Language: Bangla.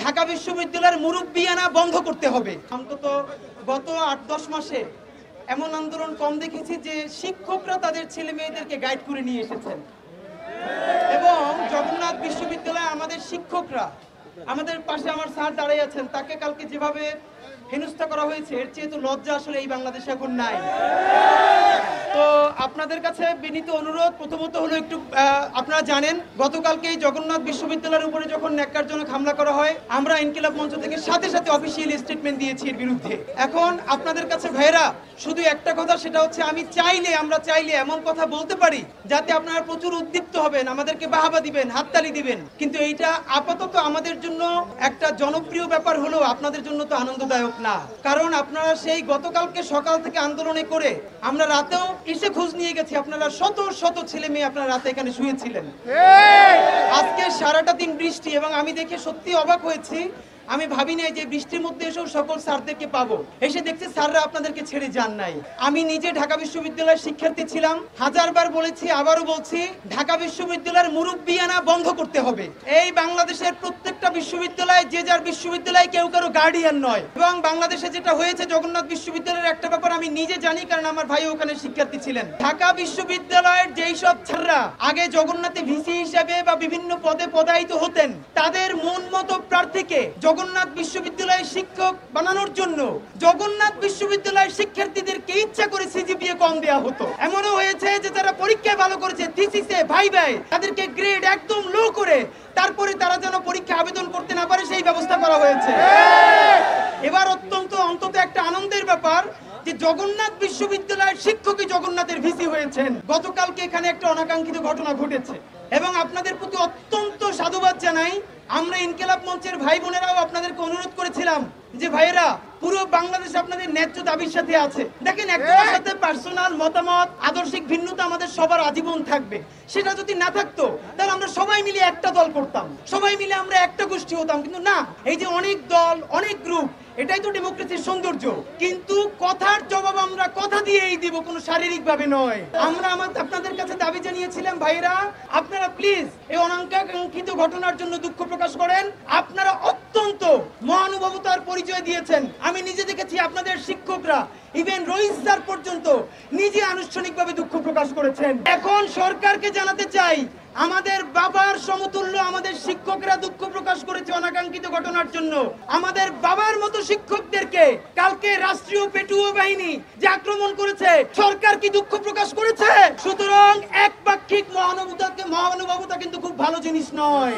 ঢাকা বিশ্ববিদ্যালয়ের মুরব্বিয়ানা বন্ধ করতে হবে। অন্তত গত ৮-১০ মাসে এমন আন্দোলন কম দেখেছি যে শিক্ষকরা তাদের ছেলে মেয়েদেরকে গাইড করে নিয়ে এসেছেন এবং জগন্নাথ বিশ্ববিদ্যালয়ে আমাদের শিক্ষকরা, আমাদের পাশে আমার স্যার দাঁড়িয়ে আছেন, তাকে কালকে যেভাবে হেনস্থা করা হয়েছে এর চেয়ে তো লজ্জা আসলে এই বাংলাদেশে এখন নাই। তো আপনাদের কাছে বিনীত অনুরোধ, প্রথমত হলো একটু আপনারা জানেন গতকালকে জগন্নাথ বিশ্ববিদ্যালয়ের উপরে যখন ন্যাক্কারজনক হামলা করা হয়, আমরা ইনকিলাব মঞ্চ থেকে সাথে সাথে অফিসিয়াল স্টেটমেন্ট দিয়েছি এর বিরুদ্ধে। এখন আপনাদের কাছে ভাইরা শুধু একটা কথা, সেটা হচ্ছে আমরা চাইলে এমন কথা বলতে পারি যাতে আপনারা প্রচুর উদ্দীপ্ত হবেন, আমাদেরকে বাহাবা দিবেন, হাততালি দিবেন, কিন্তু এইটা আপাতত আমাদের জন্য একটা জনপ্রিয় ব্যাপার হলো আপনাদের জন্য তো আনন্দদায়ক না। কারণ আপনারা সেই গতকালকে সকাল থেকে আন্দোলনে করে আমরা রাতেও এসে খোঁজ নিয়ে গেছি, আপনারা শত শত ছেলে মেয়ে আপনারা রাতে এখানে শুয়েছিলেন। আজকে সারাটা দিন বৃষ্টি এবং আমি দেখে সত্যি অবাক হয়েছি। আমি ভাবি নাই যে বৃষ্টির মধ্যে এসেও সকল স্যারদেরকে পাবো, এসে দেখছি স্যাররা আপনাদেরকে ছেড়ে যান নাই। আমি নিজে ঢাকা বিশ্ববিদ্যালয়ের শিক্ষার্থী ছিলাম, হাজারবার বলেছি, আবারও বলছি, ঢাকা বিশ্ববিদ্যালয়ের মুরব্বিয়ানা বন্ধ করতে হবে। এই বাংলাদেশের প্রত্যেকটা বিশ্ববিদ্যালয় যে যার বিশ্ববিদ্যালয়, কেউ কারো গার্ডিয়ান নয়। এবং বাংলাদেশে যেটা হয়েছে জগন্নাথ বিশ্ববিদ্যালয়ের একটা ব্যাপার আমি নিজে জানি, কারণ আমার ভাই ওখানে শিক্ষার্থী ছিলেন। ঢাকা বিশ্ববিদ্যালয়ের যেই সব ছাত্ররা আগে জগন্নাথে ভিসি হিসেবে বা বিভিন্ন পদে পদায়িত হতেন, তাদের মন মতো প্রার্থীকে জগন্নাথ বিশ্ববিদ্যালয়ের শিক্ষক বানানোর জন্য জগন্নাথ বিশ্ববিদ্যালয়ের শিক্ষার্থীদেরকে ইচ্ছা করে সিজিপিএ কম দেওয়া হতো। এমনও হয়েছে যে যারা পরীক্ষায় ভালো করেছে, থিসিসে, ভাইভায় তাদেরকে গ্রেড একদম লো করে তারপরে তারা যেন পরীক্ষা আবেদন করতে না পারে সেই ব্যবস্থা করা হয়েছে। এবার অন্তত একটা আনন্দের ব্যাপার যে জগন্নাথ বিশ্ববিদ্যালয়ের শিক্ষকই জগন্নাথের ভিসি হয়েছেন। গতকালকে এখানে একটা অনাকাঙ্ক্ষিত ঘটনা ঘটেছে এবং আপনাদের প্রতি অত্যন্ত সাধুবাদ জানাই। আমরা ইনকিলাব মঞ্চের ভাই বোনেরাও আপনাদেরকে অনুরোধ করেছিলাম যে ভাইয়েরা, পুরো বাংলাদেশ আপনাদের ন্যায্য দাবির সাথে আছে। দেখেন, একজনের সাথে পার্সোনাল মতামত, আদর্শিক ভিন্নতা আমাদের সবার আজীবন থাকবে। সেটা যদি না থাকতো তাহলে আমরা সবাই মিলে একটা দল করতাম, সবাই মিলে আমরা একটা গোষ্ঠী হতাম। কিন্তু না, এই যে অনেক দল, অনেক গ্রুপ, এটাই তো ডেমোক্রেসির সৌন্দর্য। কিন্তু কথার জবাব আমরা কথা দিয়েই দিব, কোনো শারীরিক ভাবে নয়। আমরা আপনাদের কাছে দাবি জানিয়েছিলাম, ভাইরা আপনারা প্লিজ এই অনাকাঙ্ক্ষিত ঘটনার জন্য দুঃখ প্রকাশ করেন। আপনারা অত্যন্ত মহানুভবতার পরিচয় দিয়েছেন। আমি নিজে দেখেছি আপনাদের শিক্ষকরা, ইভেন রইস স্যার পর্যন্ত নিজে আনুষ্ঠানিকভাবে দুঃখ প্রকাশ করেছেন। এখন সরকারকে জানাতে চাই, আমাদের বাবার সমতুল্য আমাদের শিক্ষকরা দুঃখ প্রকাশ করেছে অনাকাঙ্ক্ষিত ঘটনার জন্য। আমাদের বাবার মতো শিক্ষকদেরকে কালকে রাষ্ট্রীয় পেটুয়া বাহিনী যে আক্রমণ করেছে, সরকার কি দুঃখ প্রকাশ করেছে? সুতরাং একপাক্ষিক মহানুভবতা কিন্তু খুব ভালো জিনিস নয়।